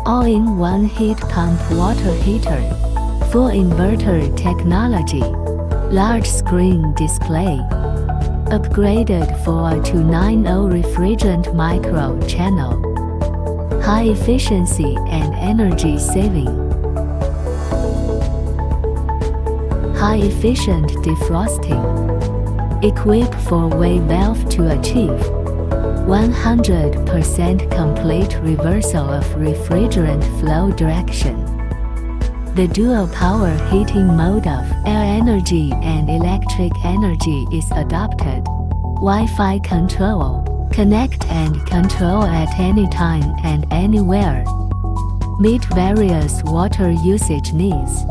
all-in-one heat pump water heater, full inverter technology, large screen display, upgraded 4290 refrigerant micro channel, high efficiency and energy saving, high efficient defrosting, equipped 4-way valve to achieve 100% complete reversal of refrigerant flow direction. The dual power heating mode of air energy and electric energy is adopted. Wi-Fi control, connect and control at any time and anywhere. Meet various water usage needs.